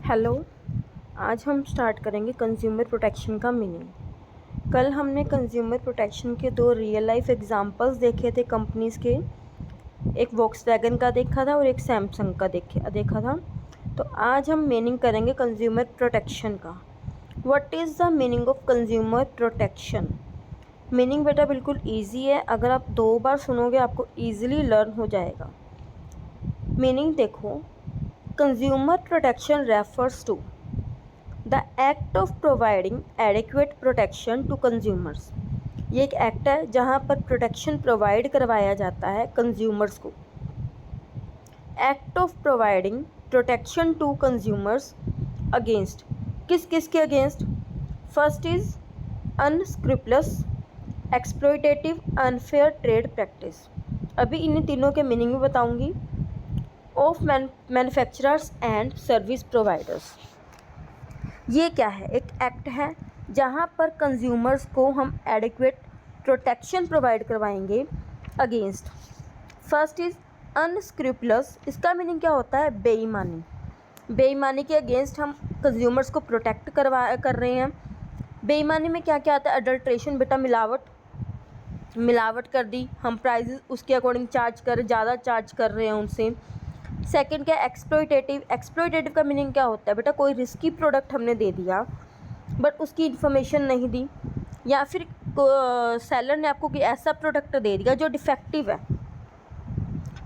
Hello. आज हम start करेंगे कंज्यूमर प्रोटेक्शन का मीनिंग। कल हमने कंज्यूमर प्रोटेक्शन के दो रियल लाइफ एग्जांपल्स देखे थे कंपनीज़ के। एक वॉक्सवैगन का देखा था और एक सैमसंग का देखा था। तो आज हम मीनिंग करेंगे कंज्यूमर प्रोटेक्शन का। What is the meaning of consumer protection? Meaning बेटा बिल्कुल ईजी है, अगर आप 2 बार सुनोगे आपको ईजिली लर्न हो जाएगा। मीनिंग देखो, consumer protection refers to the act of providing adequate protection to consumers. ये एक एक्ट है जहाँ पर प्रोटेक्शन प्रोवाइड करवाया जाता है कंज्यूमर्स को। Act of providing protection to consumers against, किस किस के against? First is unscrupulous, exploitative, unfair trade practice. अभी इन तीनों के मीनिंग भी बताऊंगी। Of manufacturers and service providers. ये क्या है? एक एक्ट है जहाँ पर कंज्यूमर्स को हम एडिक्वेट प्रोटेक्शन प्रोवाइड करवाएंगे अगेंस्ट। फर्स्ट इज अनस्क्रूपलस, इसका मीनिंग क्या होता है? बेईमानी। बेईमानी के अगेंस्ट हम कंज्यूमर्स को प्रोटेक्ट कर रहे हैं। बेईमानी में क्या क्या आता है? अडल्ट्रेशन बेटा, मिलावट कर दी, हम प्राइजेस उसके अकॉर्डिंग ज़्यादा चार्ज कर रहे हैं उनसे। सेकंड क्या? एक्सप्लॉयटेटिव। एक्सप्लॉयटेटिव का मीनिंग क्या होता है बेटा? कोई रिस्की प्रोडक्ट हमने दे दिया बट उसकी इन्फॉर्मेशन नहीं दी, या फिर सेलर ने आपको कोई ऐसा प्रोडक्ट दे दिया जो डिफेक्टिव है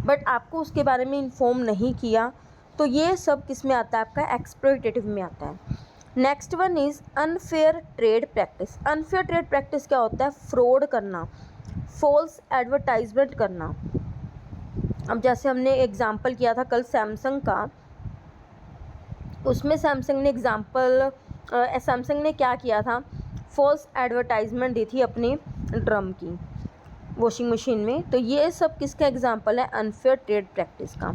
बट आपको उसके बारे में इन्फॉर्म नहीं किया, तो ये सब किस में आता है? आपका एक्सप्लॉयटेटिव में आता है। Next one is unfair trade practice. Unfair trade practice क्या होता है? फ्रॉड करना, फॉल्स एडवर्टाइजमेंट करना। अब जैसे हमने एग्जाम्पल किया था कल सैमसंग का, उसमें सैमसंग ने क्या किया था? फॉल्स एडवर्टाइजमेंट दी थी अपनी ड्रम की वॉशिंग मशीन में। तो ये सब किसका एग्जाम्पल है? अनफेयर ट्रेड प्रैक्टिस का।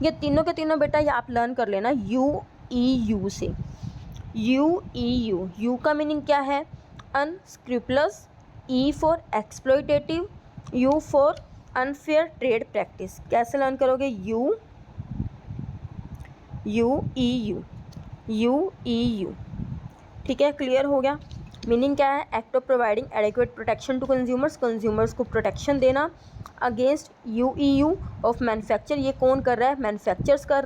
ये तीनों के तीनों बेटा ये आप लर्न कर लेना यू से। यू का मीनिंग क्या है? Unscrupulous, E for exploitative, U for unfair trade practice. कैसे लर्न करोगे? U U. ठीक है, क्लियर हो गया? मीनिंग क्या है? Act of providing adequate protection to consumers, consumers को प्रोटेक्शन देना अगेंस्ट यू ऑफ मैन्युफैक्चर। ये कौन कर रहा है? मैन्युफैक्चरर्स कर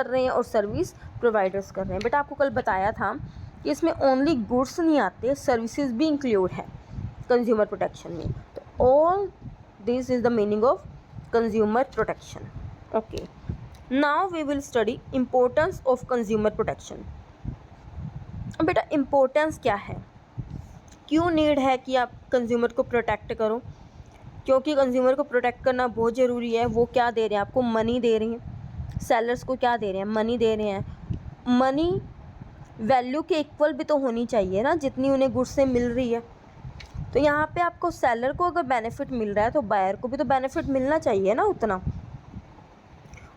रहे हैं और सर्विस प्रोवाइडर्स कर रहे हैं। बेटा आपको कल बताया था कि इसमें ओनली गुड्स नहीं आते, सर्विसेज भी इंक्लूड है कंज्यूमर प्रोटेक्शन में। तो all this is the meaning of consumer protection. Okay, now we will study importance of consumer protection. बेटा इम्पोर्टेंस क्या है? क्यों नीड है कि आप कंज्यूमर को प्रोटेक्ट करो? क्योंकि कंज्यूमर को प्रोटेक्ट करना बहुत ज़रूरी है। वो क्या दे रहे हैं आपको? मनी दे रहे हैं। सेलर्स को क्या दे रहे हैं? मनी दे रहे हैं। मनी वैल्यू के इक्वल भी तो होनी चाहिए ना, जितनी उन्हें गुड्स से मिल रही है। तो यहाँ पे आपको सेलर को अगर बेनिफिट मिल रहा है तो बायर को भी तो बेनिफिट मिलना चाहिए ना उतना।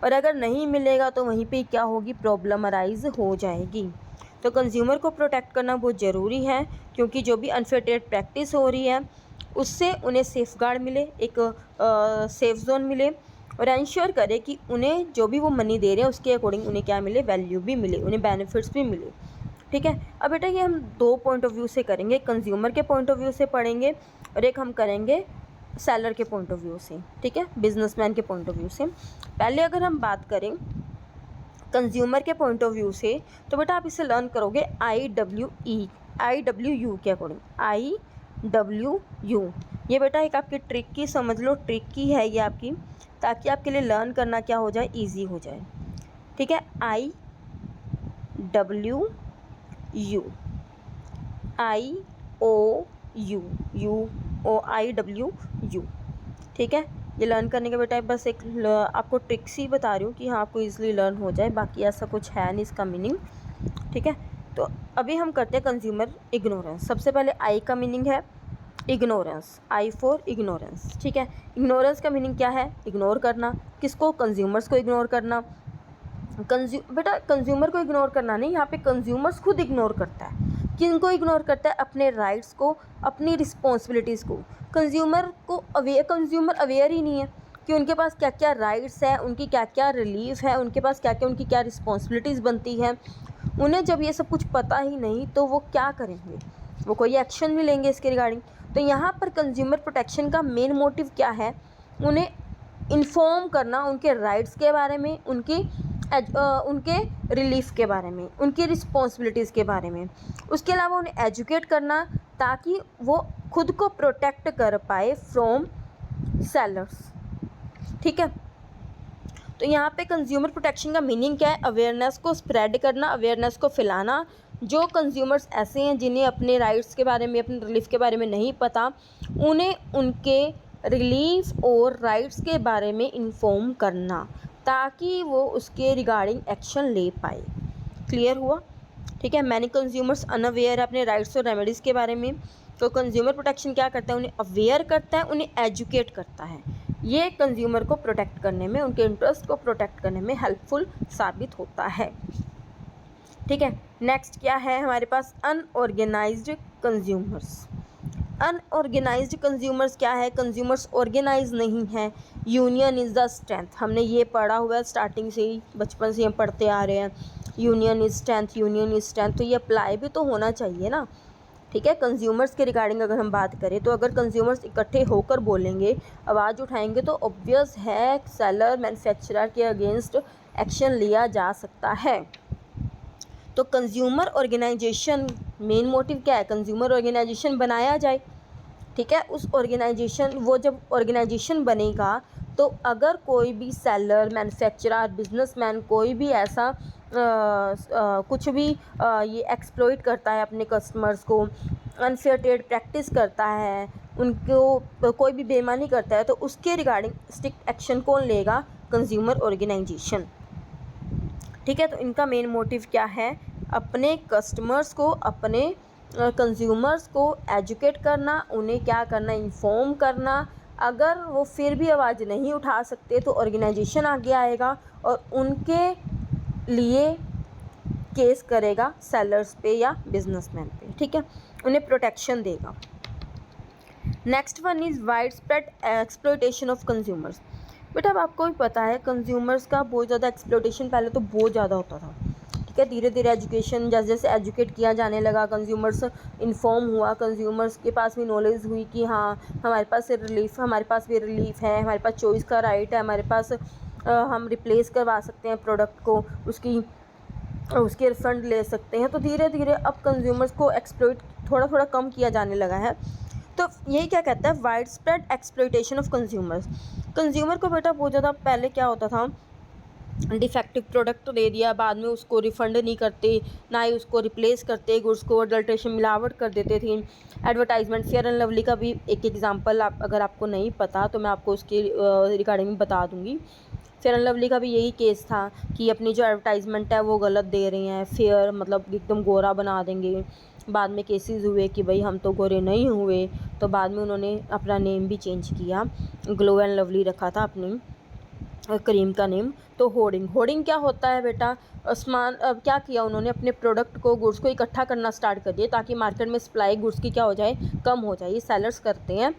और अगर नहीं मिलेगा तो वहीं पे क्या होगी? प्रॉब्लम अराइज हो जाएगी। तो कंज्यूमर को प्रोटेक्ट करना बहुत ज़रूरी है, क्योंकि जो भी अनफेयर ट्रेड प्रैक्टिस हो रही है उससे उन्हें सेफ गार्ड मिले, एक सेफ जोन मिले, और इंश्योर करे कि उन्हें जो भी वो मनी दे रहे हैं उसके अकॉर्डिंग उन्हें क्या मिले? वैल्यू भी मिले, उन्हें बेनिफिट्स भी मिले। ठीक है, अब बेटा ये हम 2 पॉइंट ऑफ व्यू से करेंगे, कंज्यूमर के पॉइंट ऑफ व्यू से पढ़ेंगे और एक हम करेंगे सेलर के पॉइंट ऑफ व्यू से। ठीक है, बिजनेसमैन के पॉइंट ऑफ व्यू से। पहले अगर हम बात करें कंज्यूमर के पॉइंट ऑफ व्यू से, तो बेटा आप इसे लर्न करोगे IWU के अकॉर्डिंग। IWU ये बेटा एक आपकी ट्रिक की, समझ लो ट्रिक की है ये आपकी, ताकि आपके लिए लर्न करना क्या हो जाए? ईजी हो जाए। ठीक है, IWU, IOU। ठीक है, ये लर्न करने के बेटा बस एक आपको ट्रिक्स ही बता रही हूँ कि हाँ आपको इजीली लर्न हो जाए, बाकी ऐसा कुछ है नहीं इसका मीनिंग। ठीक है, तो अभी हम करते हैं कंज्यूमर इग्नोरेंस। सबसे पहले आई का मीनिंग है इग्नोरेंस, आई फॉर इग्नोरेंस। ठीक है, इग्नोरेंस का मीनिंग क्या है? इग्नोर करना। किसको? कंज्यूमर्स को इग्नोर करना। बेटा कंज्यूमर को इग्नोर करना नहीं, यहाँ पे कंज्यूमर्स खुद इग्नोर करता है। किनको इग्नोर करता है? अपने राइट्स को, अपनी रिस्पॉन्सिबिलिटीज़ को। कंज्यूमर अवेयर ही नहीं है। कि उनके पास क्या क्या राइट्स है, उनकी क्या क्या रिलीफ है, उनके पास क्या क्या उनकी क्या रिस्पॉन्सिबिलिटीज़ बनती है। उन्हें जब ये सब कुछ पता ही नहीं तो वो क्या करेंगे, वो कोई एक्शन नहीं लेंगे इसके रिगार्डिंग। तो यहाँ पर कंज्यूमर प्रोटेक्शन का मेन मोटिव क्या है, उन्हें इन्फॉर्म करना उनके राइट्स के बारे में, उनके रिलीफ के बारे में, उनकी रिस्पॉन्सिबिलिटीज़ के बारे में। उसके अलावा उन्हें एजुकेट करना ताकि वो खुद को प्रोटेक्ट कर पाए फ्रॉम सेलर्स। ठीक है, तो यहाँ पे कंज्यूमर प्रोटेक्शन का मीनिंग क्या है, अवेयरनेस को स्प्रेड करना, अवेयरनेस को फैलाना। जो कंज्यूमर्स ऐसे हैं जिन्हें अपने राइट्स के बारे में, अपने रिलीफ के बारे में नहीं पता, उन्हें उनके रिलीफ और राइट्स के बारे में इन्फॉर्म करना ताकि वो उसके रिगार्डिंग एक्शन ले पाए। क्लियर हुआ? ठीक है, मैनी कंज्यूमर्स अनअवेयर है अपने राइट्स और रेमेडीज़ के बारे में। तो कंज्यूमर प्रोटेक्शन क्या करता है, उन्हें अवेयर करता है, उन्हें एजुकेट करता है। ये कंज्यूमर को प्रोटेक्ट करने में, उनके इंटरेस्ट को प्रोटेक्ट करने में हेल्पफुल साबित होता है। ठीक है, नेक्स्ट क्या है हमारे पास, अनऑर्गेनाइज्ड कंज्यूमर्स। अनऑर्गेनाइज्ड कंज्यूमर्स क्या है, कंज्यूमर्स ऑर्गेनाइज नहीं है। यूनियन इज़ द स्ट्रेंथ, हमने ये पढ़ा हुआ है स्टार्टिंग से ही, बचपन से हम पढ़ते आ रहे हैं, union is strength, union is strength. तो ये अप्लाई भी तो होना चाहिए ना। ठीक है, कंज्यूमर्स के रिगार्डिंग अगर हम बात करें तो अगर कंज्यूमर्स इकट्ठे होकर बोलेंगे, आवाज़ उठाएंगे, तो ऑब्वियस है सेलर मैन्युफैक्चरर के अगेंस्ट एक्शन लिया जा सकता है। तो कंज्यूमर ऑर्गेनाइजेशन, मेन मोटिव क्या है, कंज्यूमर ऑर्गेनाइजेशन बनाया जाए। ठीक है, उस ऑर्गेनाइजेशन, वो जब ऑर्गेनाइजेशन बनेगा तो अगर कोई भी सेलर, मैन्युफैक्चरर, बिजनेसमैन कोई भी ऐसा कुछ भी ये एक्सप्लॉइट करता है अपने कस्टमर्स को, अनफेयर ट्रेड प्रैक्टिस करता है, उनको कोई भी बेईमानी करता है, तो उसके रिगार्डिंग स्ट्रिक्ट एक्शन कौन लेगा, कंज्यूमर ऑर्गेनाइजेशन। ठीक है, तो इनका मेन मोटिव क्या है, अपने कस्टमर्स को, अपने कंज्यूमर्स को एजुकेट करना, उन्हें क्या करना, इन्फॉर्म करना। अगर वो फिर भी आवाज़ नहीं उठा सकते तो ऑर्गेनाइजेशन आगे आएगा और उनके लिए केस करेगा सेलर्स पे या बिजनेसमैन पे। ठीक है, उन्हें प्रोटेक्शन देगा। Next one is wide spread exploitation of consumers. बेटा अब आपको भी पता है कंज्यूमर्स का बहुत ज़्यादा एक्सप्लॉयटेशन पहले तो बहुत ज़्यादा होता था। ठीक है, धीरे धीरे एजुकेशन, जैसे जैसे एजुकेट किया जाने लगा, कंज्यूमर्स इन्फॉर्म हुआ, कंज्यूमर्स के पास भी नॉलेज हुई कि हाँ हमारे पास रिलीफ, हमारे पास भी रिलीफ है, हमारे पास चॉइस का राइट है, हमारे पास हम रिप्लेस करवा सकते हैं प्रोडक्ट को, उसके रिफंड ले सकते हैं। तो धीरे धीरे अब कंज्यूमर्स को एक्सप्लॉइट थोड़ा थोड़ा कम किया जाने लगा है। तो यही क्या कहता है, wide spread exploitation of consumers. Consumer को बेटा बहुत ज़्यादा पहले क्या होता था, डिफेक्टिव प्रोडक्ट दे दिया, बाद में उसको रिफ़ंड नहीं करते, ना ही उसको रिप्लेस करते, गुड्स को अडल्ट्रेशन, मिलावट कर देते थे। एडवर्टाइजमेंट, फेयर एंड लवली का भी एक एग्जांपल अगर आपको नहीं पता तो मैं आपको उसके रिगार्डिंग बता दूंगी। फेयर एंड लवली का भी यही केस था कि अपनी जो एडवर्टाइजमेंट है वो गलत दे रहे हैं, फेयर मतलब एकदम गोरा बना देंगे। बाद में केसेस हुए कि भाई हम तो गोरे नहीं हुए, तो बाद में उन्होंने अपना नेम भी चेंज किया, ग्लो एंड लवली रखा था अपनी क्रीम का नेम। तो होर्डिंग क्या होता है बेटा, आसमान क्या किया उन्होंने, अपने प्रोडक्ट को, गुड्स को इकट्ठा करना स्टार्ट कर दिए ताकि मार्केट में सप्लाई गुड्स की क्या हो जाए, कम हो जाए। ये सेलर्स करते हैं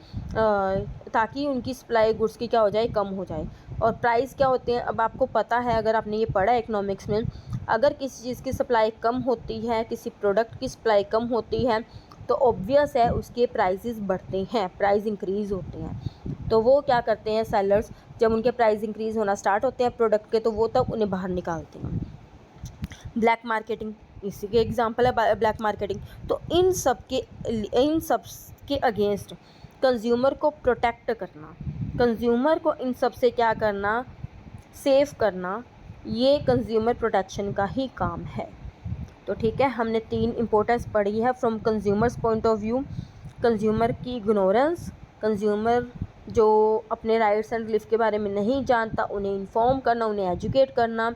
ताकि उनकी सप्लाई गुड्स की क्या हो जाए, कम हो जाए। और प्राइस क्या होते हैं, अब आपको पता है, अगर आपने ये पढ़ा है इकोनॉमिक्स में, अगर किसी चीज़ की सप्लाई कम होती है, किसी प्रोडक्ट की सप्लाई कम होती है, तो ऑब्वियस है उसके प्राइसेस बढ़ते हैं, प्राइस इंक्रीज़ होते हैं। तो वो क्या करते हैं सेलर्स, जब उनके प्राइस इंक्रीज़ होना स्टार्ट होते हैं प्रोडक्ट के, तो वो तब उन्हें बाहर निकालते हैं। ब्लैक मार्केटिंग इसी के एग्जांपल है, ब्लैक मार्केटिंग। तो इन सब के अगेंस्ट कंज्यूमर को प्रोटेक्ट करना, कंज्यूमर को इन सब से क्या करना, सेव करना, ये कंज्यूमर प्रोटेक्शन का ही काम है। तो ठीक है, हमने 3 इंपॉर्टेंस पढ़ी है from consumers point of view. Consumer की इग्नोरेंस, कंज्यूमर जो अपने राइट्स एंड रिलीफ के बारे में नहीं जानता, उन्हें इन्फॉर्म करना, उन्हें एजुकेट करना,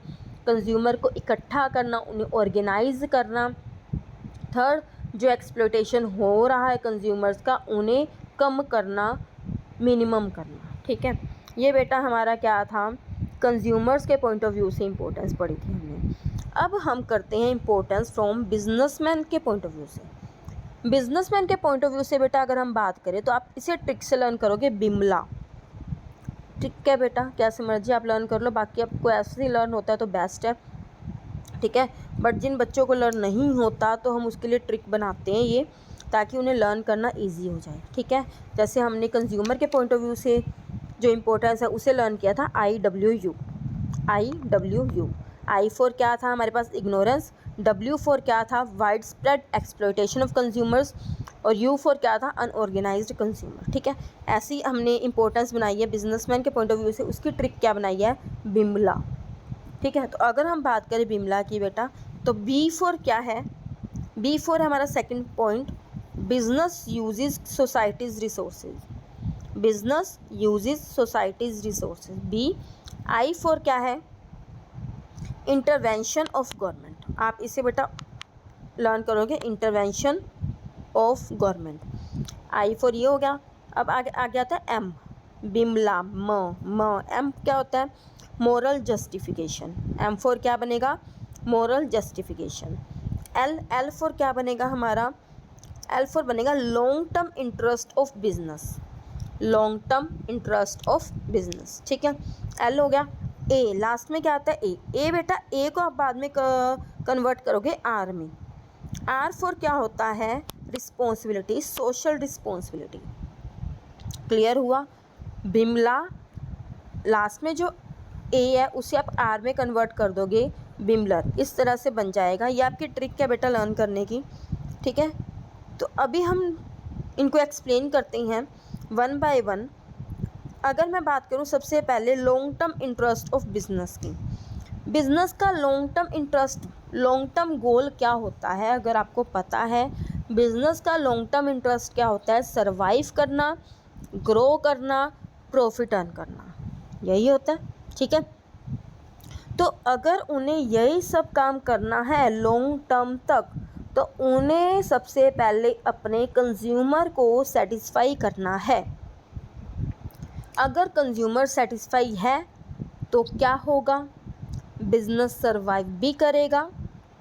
कंज्यूमर को इकट्ठा करना, उन्हें ऑर्गेनाइज करना। थर्ड, जो एक्सप्लॉयटेशन हो रहा है कंज्यूमर्स का, उन्हें कम करना, मिनिमम करना। ठीक है, ये बेटा हमारा क्या था, कंज्यूमर्स के पॉइंट ऑफ व्यू से इम्पोर्टेंस पढ़ी थी हमने। अब हम करते हैं इम्पोर्टेंस फ्रॉम बिजनेसमैन के पॉइंट ऑफ व्यू से। बिजनेसमैन के पॉइंट ऑफ व्यू से बेटा अगर हम बात करें तो आप इसे ट्रिक से लर्न करोगे, बिमला। ठीक है बेटा, कैसे मर्जी आप लर्न कर लो, बाकी आपको ऐसे ही लर्न होता है तो बेस्ट है, ठीक है। बट जिन बच्चों को लर्न नहीं होता तो हम उसके लिए ट्रिक बनाते हैं ये, ताकि उन्हें लर्न करना ईजी हो जाए, ठीक है। जैसे हमने कंज्यूमर के पॉइंट ऑफ व्यू से जो इम्पोर्टेंस है उसे लर्न किया था, IWU। आई फॉर क्या था हमारे पास, इग्नोरेंस। W फॉर क्या था, wide spread exploitation of consumers. और U फॉर क्या था, अनऑर्गेनाइज्ड कंज्यूमर, ठीक है। ऐसी हमने इंपॉर्टेंस बनाई है बिजनेसमैन के पॉइंट ऑफ व्यू से, उसकी ट्रिक क्या बनाई है, बिमला, ठीक है। तो अगर हम बात करें बिमला की बेटा, तो B फॉर क्या है, B फॉर हमारा second point, business uses societies resources, business uses societies resources, B। I for क्या है, इंटरवेंशन ऑफ गवर्नमेंट, आप इसे बेटा लर्न करोगे, intervention of government. I for ये हो गया। अब आगे आता है M, बिमला, म M क्या होता है, मोरल जस्टिफिकेशन। M फॉर क्या बनेगा, मोरल जस्टिफिकेशन। L फॉर क्या बनेगा हमारा, L फॉर बनेगा long term interest of business, long term interest of business, ठीक है। L हो गया। A लास्ट में क्या आता है, A बेटा, A को आप बाद में कन्वर्ट करोगे R में। R फॉर क्या होता है, रिस्पॉन्सिबिलिटी, सोशल रिस्पॉन्सिबिलिटी, क्लियर हुआ। बिमला लास्ट में जो A है उसे आप R में कन्वर्ट कर दोगे, बिमलर, इस तरह से बन जाएगा। ये आपकी ट्रिक क्या बेटा लर्न करने की, ठीक है। तो अभी हम इनको एक्सप्लेन करते हैं वन बाय वन। अगर मैं बात करूं सबसे पहले long term interest of business की, बिजनेस का long term interest, long term goal क्या होता है, अगर आपको पता है बिजनेस का लॉन्ग टर्म इंटरेस्ट क्या होता है, सर्वाइव करना, ग्रो करना, प्रॉफिट अर्न करना, यही होता है, ठीक है। तो अगर उन्हें यही सब काम करना है लॉन्ग टर्म तक, तो उन्हें सबसे पहले अपने कंज्यूमर को सेटिस्फाई करना है। अगर कंज्यूमर सेटिस्फाई है तो क्या होगा, बिजनेस सर्वाइव भी करेगा,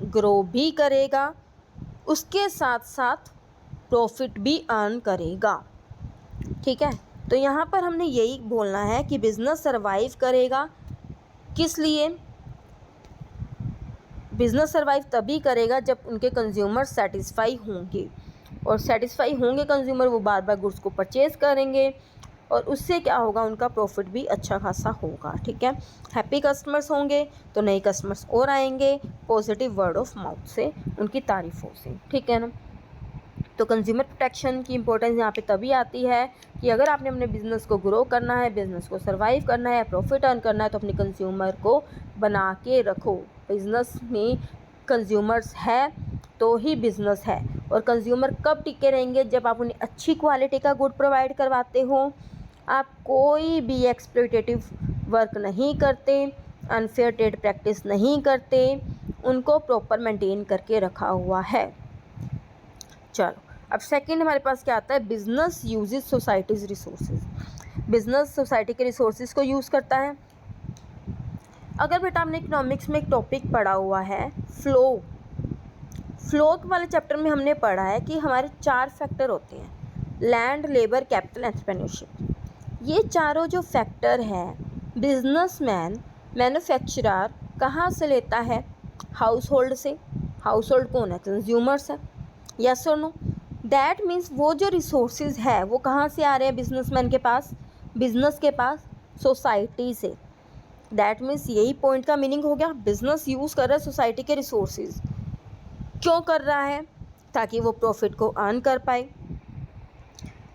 ग्रो भी करेगा, उसके साथ साथ प्रॉफिट भी अर्न करेगा, ठीक है। तो यहाँ पर हमने यही बोलना है कि बिजनेस सर्वाइव करेगा, किस लिए, बिजनेस सर्वाइव तभी करेगा जब उनके कंज्यूमर सेटिस्फाई होंगे, और सेटिस्फाई होंगे कंज्यूमर, वो बार बार गुड्स को परचेज़ करेंगे, और उससे क्या होगा, उनका प्रॉफिट भी अच्छा खासा होगा, ठीक है। हैप्पी कस्टमर्स होंगे तो नए कस्टमर्स और आएंगे, पॉजिटिव वर्ड ऑफ माउथ से, उनकी तारीफ़ों से, ठीक है ना। तो कंज्यूमर प्रोटेक्शन की इंपॉर्टेंस यहाँ पे तभी आती है कि अगर आपने अपने बिज़नेस को ग्रो करना है, बिज़नेस को सर्वाइव करना है, प्रॉफिट अर्न करना है, तो अपने कंज्यूमर को बना के रखो। बिज़नेस में कंज्यूमर्स है तो ही बिज़नेस है, और कंज्यूमर कब टिके रहेंगे, जब आप उन्हें अच्छी क्वालिटी का गुड प्रोवाइड करवाते हो, आप कोई भी एक्सप्लॉयटेटिव वर्क नहीं करते, अनफेयर ट्रेड प्रैक्टिस नहीं करते, उनको प्रॉपर मेंटेन करके रखा हुआ है। चलो अब सेकंड हमारे पास क्या आता है, business uses societies resources, business society के रिसोर्सेज को यूज़ करता है। अगर बेटा आपने इकोनॉमिक्स में एक टॉपिक पढ़ा हुआ है फ्लो वाले चैप्टर में हमने पढ़ा है कि हमारे 4 फैक्टर होते हैं, लैंड, लेबर, कैपिटल, एंटरप्रेन्योरशिप। ये चारों जो फैक्टर हैं बिजनेसमैन, मैन्युफैक्चरर कहाँ से लेता है, हाउस होल्ड से। हाउस होल्ड कौन है, कंज्यूमर्स है, यस और नो। दैट मीन्स वो जो रिसोर्सेज है वो कहाँ से आ रहे हैं बिजनेसमैन के पास, बिजनेस के पास, सोसाइटी से। दैट मीन्स यही पॉइंट का मीनिंग हो गया, बिजनेस यूज़ कर रहा है सोसाइटी के रिसोर्सेज, क्यों कर रहा है, ताकि वो प्रॉफिट को अर्न कर पाए।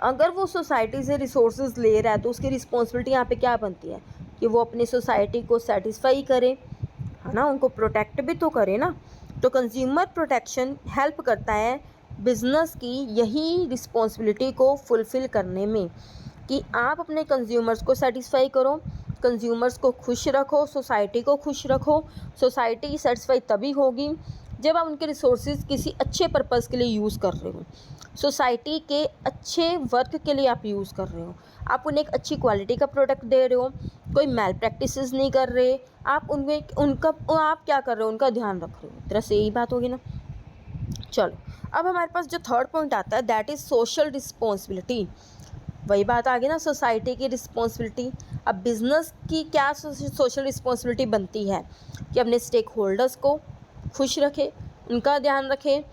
अगर वो सोसाइटी से रिसोर्सेज ले रहा है तो उसकी रिस्पॉन्सिबिलिटी यहाँ पे क्या बनती है कि वो अपनी सोसाइटी को सेटिस्फाई करे, है ना, उनको प्रोटेक्ट भी तो करे ना। तो कंज्यूमर प्रोटेक्शन हेल्प करता है बिजनेस की यही रिस्पॉन्सिबिलिटी को फुलफ़िल करने में, कि आप अपने कंज्यूमर्स को सेटिस्फाई करो, कंज्यूमर्स को खुश रखो, सोसाइटी को खुश रखो। सोसाइटी सेटिस्फाई तभी होगी जब आप उनके रिसोर्सेज किसी अच्छे पर्पज़ के लिए यूज़ कर रहे हो, सोसाइटी के अच्छे वर्क के लिए आप यूज़ कर रहे हो, आप उन्हें एक अच्छी क्वालिटी का प्रोडक्ट दे रहे हो, कोई मैल प्रैक्टिसेस नहीं कर रहे, आप उनमें आप क्या कर रहे हो, उनका ध्यान रख रहे हो, एक तरह से यही बात होगी ना। चलो अब हमारे पास जो थर्ड पॉइंट आता है दैट इज़ सोशल रिस्पॉन्सिबिलिटी। वही बात आ गई ना, सोसाइटी की रिस्पॉन्सिबिलिटी। अब बिज़नेस की क्या सोशल रिस्पॉन्सिबिलिटी बनती है कि अपने स्टेक होल्डर्स को खुश रखे, उनका ध्यान रखे।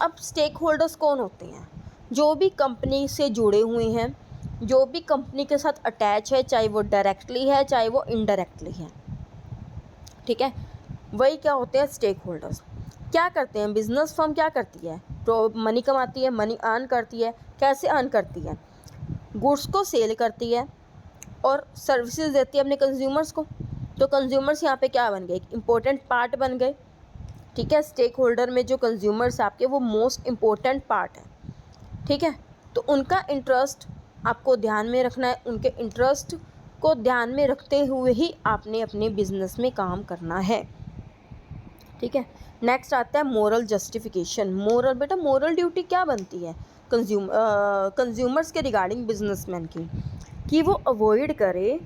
अब स्टेक होल्डर्स कौन होते हैं? जो भी कंपनी से जुड़े हुए हैं, जो भी कंपनी के साथ अटैच है, चाहे वो डायरेक्टली है चाहे वो इनडायरेक्टली है, ठीक है, वही क्या होते हैं? Stakeholders. क्या करते हैं? बिजनेस फर्म क्या करती है? तो मनी कमाती है, मनी अर्न करती है। कैसे अर्न करती है? गुड्स को सेल करती है और सर्विसेज देती है अपने कंज्यूमर्स को। तो कंज्यूमर्स यहाँ पे क्या बन गए? एक इम्पोर्टेंट पार्ट बन गए, ठीक है। स्टेक होल्डर में जो कंज्यूमर्स आपके, वो मोस्ट इम्पोर्टेंट पार्ट है, ठीक है। तो उनका इंटरेस्ट आपको ध्यान में रखना है, उनके इंटरेस्ट को ध्यान में रखते हुए ही आपने अपने बिजनेस में काम करना है, ठीक है। नेक्स्ट आता है मोरल जस्टिफिकेशन। मोरल, बेटा मोरल ड्यूटी क्या बनती है कंज्यूमर्स के रिगार्डिंग बिजनेसमैन की, कि वो अवॉइड करे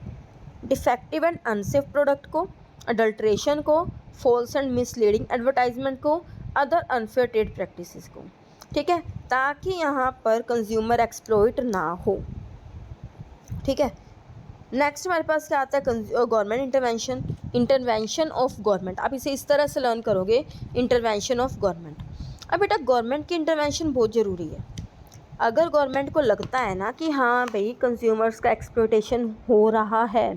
डिफेक्टिव एंड अनसेफ प्रोडक्ट को, अडल्ट्रेशन को, फॉल्स एंड मिसलीडिंग एडवर्टाइजमेंट को, अदर अनफेयर ट्रेड प्रैक्टिसेस को, ठीक है, ताकि यहाँ पर कंज्यूमर एक्सप्लॉइट ना हो, ठीक है। नेक्स्ट हमारे पास क्या आता है? Government intervention. Intervention of government, आप इसे इस तरह से लर्न करोगे, इंटरवेंशन ऑफ गवर्नमेंट। अब बेटा गवर्नमेंट की इंटरवेंशन बहुत ज़रूरी है। अगर गवर्नमेंट को लगता है ना कि हाँ भाई कंज्यूमर्स का एक्सप्लॉइटेशन हो रहा है,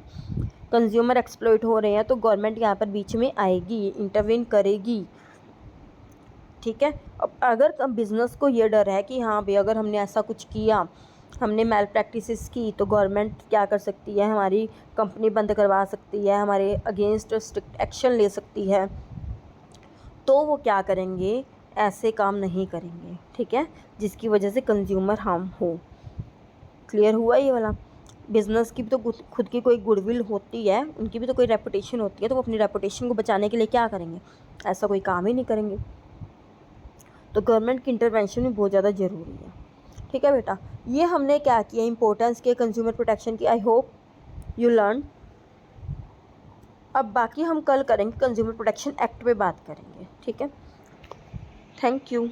कंज्यूमर एक्सप्लॉइट हो रहे हैं, तो गवर्नमेंट यहाँ पर बीच में आएगी, इंटरवेन करेगी, ठीक है। अब अगर बिज़नेस को ये डर है कि हाँ भाई अगर हमने ऐसा कुछ किया, हमने मैल प्रैक्टिसेस की, तो गवर्नमेंट क्या कर सकती है? हमारी कंपनी बंद करवा सकती है, हमारे अगेंस्ट स्ट्रिक्ट एक्शन ले सकती है। तो वो क्या करेंगे? ऐसे काम नहीं करेंगे, ठीक है, जिसकी वजह से कंज्यूमर हार्म हो। क्लियर हुआ ये वाला? बिज़नेस की भी तो खुद की कोई गुडविल होती है, उनकी भी तो कोई रेपुटेशन होती है, तो वो अपनी रेपुटेशन को बचाने के लिए क्या करेंगे? ऐसा कोई काम ही नहीं करेंगे। तो गवर्नमेंट की इंटरवेंशन भी बहुत ज़्यादा ज़रूरी है, ठीक है बेटा। ये हमने क्या किया, इंपॉर्टेंस के कंज्यूमर प्रोटेक्शन की। I hope you learn. अब बाकी हम कल करेंगे, कंज्यूमर प्रोटेक्शन एक्ट पे बात करेंगे, ठीक है। Thank you.